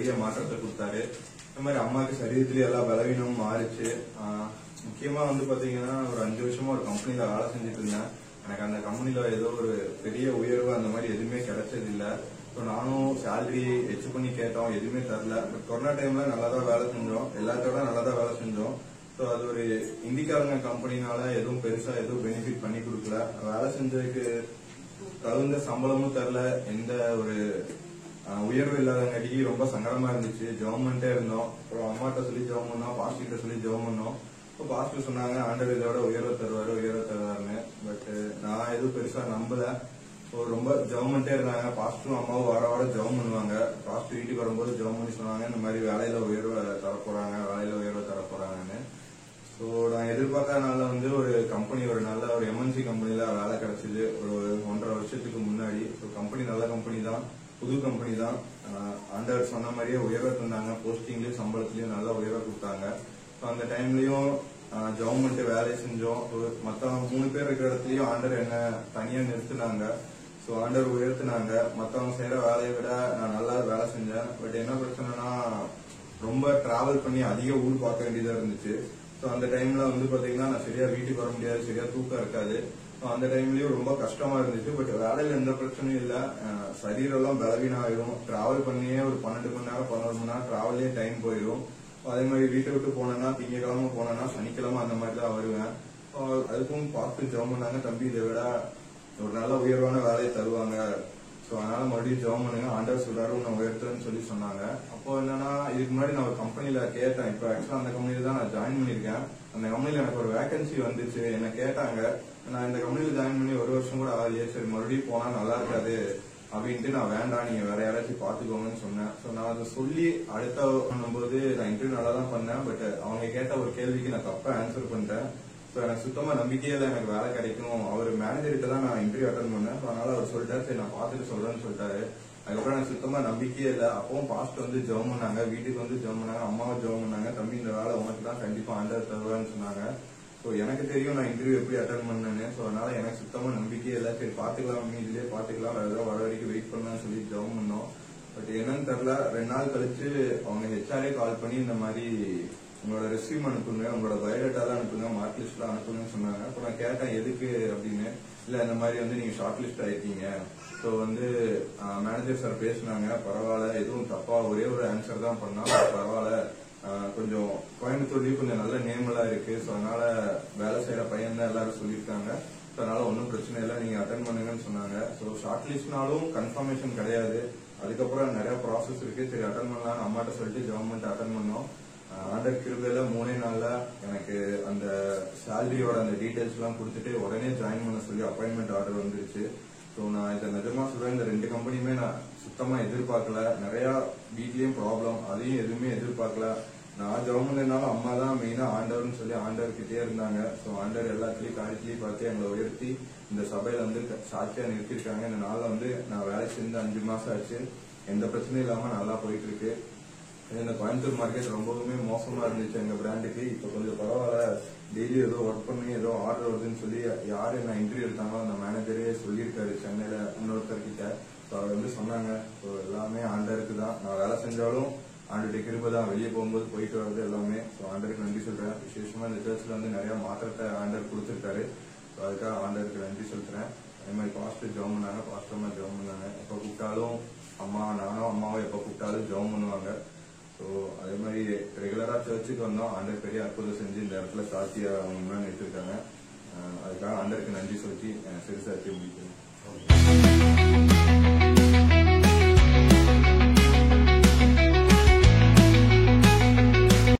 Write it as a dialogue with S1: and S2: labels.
S1: பெரிய மாற்றத்தை கொடுத்தாரு. இந்த மாதிரி அம்மாவுக்கு சரீரத்திலேயே எல்லா பலவீனமும் மாறிச்சு. முக்கியமா வந்து பாத்தீங்கன்னா ஒரு 5 வருஷமா ஒரு கம்பெனில வேலை செஞ்சுட்டு இருந்தேன். எனக்கு அந்த கம்பெனில ஏதோ ஒரு பெரிய உயர்வு அந்த மாதிரி எதுவுமே கிடைச்சது இல்ல. நானும் சேலரி எச்சு பண்ணி கேட்டோம், எதுவுமே தரல. பட் கொரோனா டைம்ல நல்லாதான் வேலை செஞ்சோம், எல்லாத்தோட நல்லாதான் வேலை செஞ்சோம். அது ஒரு இந்திக்காரங்க கம்பெனினால எதுவும் பெருசா எதுவும் பெனிஃபிட் பண்ணி கொடுக்கல. வேலை செஞ்சதுக்கு தகுந்த சம்பளமும் தரல, எந்த ஒரு உயர்வு இல்லாதங்காட்டி ரொம்ப சங்கடமா இருந்துச்சு. ஜெபம் இருந்தோம். அப்புறம் அம்மாட்ட சொல்லி ஜெபம் பண்ணோம், பாஸ்டர்கிட்ட சொல்லி ஜெபம் பண்ணோம். இப்போ பாஸ்டர் சொன்னாங்க ஆண்டவர் இதோட உயர்வு தருவாருன்னு. பட் நான் எதுவும் பெருசா நம்பல. ரொம்ப ஜெபம் இருந்தாங்க. பாஸ்டரும் அம்மாவும் வார ஜெபம் பண்ணுவாங்க. பாஸ்டர் வீட்டுக்கு வரும்போது ஜெபம் பண்ணி சொன்னாங்க இந்த மாதிரி வேலையில உயர்வை தரப்போறாங்கன்னு. ஸோ நான் எதிர்பார்க்காதனால வந்து ஒரு கம்பெனி, ஒரு நல்ல ஒரு எம்என்சி கம்பெனில வேலை கிடைச்சது ஒரு 1.5 வருஷத்துக்கு முன்னாடி. ஸோ கம்பெனி நல்ல கம்பெனி தான், புது கம்பெனி தான். ஆண்டவர் சொன்ன மாதிரியே உயர்வை தந்தாங்க. போஸ்டிங்லயும் சம்பளத்திலயும் நல்ல உயர்வை கொடுத்தாங்க. ஸோ அந்த டைம்லயும் கவர்மெண்ட் வேலை செஞ்சோம். மற்ற 3 பேர் இருக்கிற இடத்துலயும் ஆண்டவர் என்ன தனியா நிறுத்தினாங்க. ஸோ ஆண்டவர் உயர்த்தினாங்க. மற்றவங்க செய்யற வேலையை விட நான் நல்லா வேலை செஞ்சேன். பட் என்ன பிரச்சனைனா ரொம்ப டிராவல் பண்ணி அதிக ஊர் பார்க்க வேண்டியதா இருந்துச்சு. ஸோ அந்த டைம்ல வந்து பாத்தீங்கன்னா நான் சரியா வீட்டுக்கு வர முடியாது, சரியா தூக்கம் இருக்காது. அந்த டைம்லயும் ரொம்ப கஷ்டமா இருந்துச்சு. பட் வேலையில எந்த பிரச்சனையும் இல்ல. சரீரம் எல்லாம் பலவீனம் ஆயிரும். டிராவல் பண்ணியே ஒரு 12 மணி நேரம் 11 மணி நேரம் டிராவலே டைம் போயிடும். அதே மாதிரி வீட்டை விட்டு போனேன்னா திங்கக்கிழமை போனேன்னா சனிக்கிழமை அந்த மாதிரி தான் வருவேன். அதுக்கும் பார்த்து ஜெபம் பண்ணாங்க, தம்பி இதை விட ஒரு நல்ல உயர்வான வேலையை தருவாங்க. ஸோ அதனால மறுபடியும் ஜெபம் பண்ணுங்க, ஆண்டவர் சொல்றாரு நான் உயர்த்துறேன்னு சொல்லி சொன்னாங்க. அப்போ என்னன்னா இதுக்கு முன்னாடி நான் ஒரு கம்பெனில கேட்டேன். இப்போ ஆக்சுவலா அந்த கம்பெனில தான் நான் ஜாயின் பண்ணிருக்கேன். அந்த கம்பெனில எனக்கு ஒரு வேகன்சி வந்துச்சு. என்ன கேட்டாங்க. நான் இந்த கம்பெனில ஜாயின் பண்ணி 1 வருஷம் கூட ஆகலையே, சரி மறுபடியும் போனா நல்லா இருக்காது அப்படின்ட்டு நான் வேண்டாம், நீங்க வேற யாராச்சும் பாத்துக்கோங்கன்னு சொன்னேன். ஸோ நான் அதை சொல்லி அடுத்த பண்ணும்போது நான் இன்டர்வியூ நல்லா தான் பண்ணேன். பட் அவங்க கேட்ட ஒரு கேள்விக்கு நான் தப்பா ஆன்சர் பண்ணிட்டேன். ஸோ எனக்கு சுத்தமா நம்பிக்கையே இல்லை எனக்கு வேலை கிடைக்கும். அவர் மேனேஜர்கிட்ட தான் நான் இன்டர்வியூ அட்டன் பண்ணேன். அதனால அவர் சொல்லிட்டாரு, சரி நான் பார்த்துட்டு சொல்றேன்னு சொல்லிட்டாரு. அதுக்கப்புறம் எனக்கு சுத்தமா நம்பிக்கையே இல்லை. அப்பவும் பாஸ்டர் வந்து ஜெபம் பண்ணாங்க, வீட்டுக்கு வந்து ஜெபம் பண்ணாங்க, அம்மாவும் ஜெபம் பண்ணாங்க, தம்பி இந்த வேலை உனக்கு தான் கண்டிப்பா ஆண்டவர் தருவான்னு சொன்னாங்க. ஸோ எனக்கு தெரியும் நான் இன்டர்வியூ எப்படி அட்டன் பண்ணேன்னு. ஸோ அதனால எனக்கு சுத்தமா நம்பிக்கையே இல்லை. சரி பாத்துக்கலாம், இதுலயே பாத்துக்கலாம், வேற ஏதாவது வர வரைக்கும் வெயிட் பண்ணலாம்னு சொல்லி ஜெபம் பண்ணோம். பட் என்னன்னு தெரியல, 2 நாள் கழிச்சு அவங்க ஹெச்ஆரே கால் பண்ணி இந்த மாதிரி உங்களோட ரெஸ்யூம் அனுப்புங்க, உங்களோட பயோடேட்டாலாம் அனுப்புங்க, மார்க் லிஸ்ட்லாம் அனுப்புங்கன்னு சொன்னாங்க. அப்ப நான் கேட்டேன் எதுக்கு அப்படின்னு. இல்ல இந்த மாதிரி வந்து நீங்க ஷார்ட் லிஸ்ட் ஆயிருக்கீங்க. ஸோ வந்து மேனேஜர் சார் பேசினாங்க, பரவாயில்ல எதுவும் தப்பா ஒரே ஒரு ஆன்சர் தான் பண்ணா பரவாயில்ல, கொஞ்சம் கோயம்புத்தூர்லயும் கொஞ்சம் நல்ல நேம் எல்லாம் இருக்கு. ஸோ அதனால வேலை செய்யற பையன் தான் எல்லாரும் சொல்லியிருக்காங்க. ஸோ அதனால ஒன்றும் பிரச்சனை இல்லை, நீங்க அட்டன் பண்ணுங்கன்னு சொன்னாங்க. ஸோ ஷார்ட் லிஸ்ட்னாலும் கன்ஃபர்மேஷன் கிடையாது. அதுக்கப்புறம் நிறைய ப்ராசஸ் இருக்கு. சரி அட்டன் பண்ணலாம்னு அம்மாட்ட சொல்லிட்டு கவர்மெண்ட் அட்டன் பண்ணோம். ஆண்டர் கிருபையில 3 நாள்ல எனக்கு அந்த சேலரியோட அந்த டீடைல்ஸ் எல்லாம் கொடுத்துட்டு உடனே ஜாயின் பண்ண சொல்லி அப்பாயின்மெண்ட் ஆர்டர் வந்துருச்சு. ஸோ நான் இதை நிஜமா சொல்றேன், இந்த 2 கம்பெனியுமே நான் சுத்தமா எதிர்பார்க்கல. நிறைய வீட்லயும் ப்ராப்ளம், அதையும் எதுவுமே எதிர்பார்க்கல. நான் ஜெபம் பண்ணதுனால அம்மா தான் மெயினா ஆண்டவர்னு சொல்லி ஆண்டவர்கிட்டே இருந்தாங்க. ஸோ ஆண்டவர் எல்லாத்துலயும் காரியத்திலயும் பார்த்து எங்களை உயர்த்தி இந்த சபையில வந்து சாட்சியா நிறுத்திருக்காங்க. இந்த நாள்ல வந்து நான் வேலை செஞ்சு 5 மாசம் ஆச்சு, எந்த பிரச்சனையும் இல்லாம நல்லா போயிட்டு இருக்கு. இந்த கோயம்புத்தூர் மார்க்கெட் ரொம்பவுமே மோசமா இருந்துச்சு எங்க பிராண்டுக்கு. இப்ப கொஞ்சம் பரவாயில்ல, டெய்லி ஏதோ ஒர்க் பண்ணி ஏதோ ஆர்டர் வருதுன்னு சொல்லி யாரு நான் இன்டர்வியூ எடுத்தாங்களோ அந்த மேனேஜரே சொல்லியிருக்காரு சென்னையில இன்னொருத்தர்கிட்ட. ஸோ அவர் வந்து சொன்னாங்க, ஸோ எல்லாமே ஆண்டருக்கு தான். நான் வேலை செஞ்சாலும் ஆண்டருடைய கிருபை தான், வெளியே போகும்போது போயிட்டு வர்றது எல்லாமே. ஸோ ஆண்டருக்கு நன்றி சொல்றேன். விசேஷமா இந்த சர்ச்ல வந்து நிறைய மாற்றத்தை ஆண்டர் கொடுத்துருக்காரு. ஸோ அதுக்காக ஆண்டருக்கு நன்றி சொல்றேன். அதே மாதிரி பாஸ்டர் ஜெபம் பண்ணாங்க, பாஸ்டர்மா ஜெபம் பண்ணாங்க. எப்ப கூப்பிட்டாலும் நானும் அம்மாவும் எப்ப கூப்பிட்டாலும் ஜெபம் பண்ணுவாங்க. ஸோ அதே மாதிரி ரெகுலரா சர்ச்சுக்கு வந்தோம். ஆண்டர் பெரிய அற்புதம் செஞ்சு இந்த இடத்துல சாட்சியா அவங்க முன்னாடி எடுத்திருக்காங்க. அதுக்காக ஆண்டருக்கு நன்றி சொல்லி சிறுசாட்சி முடிக்கிறேன்.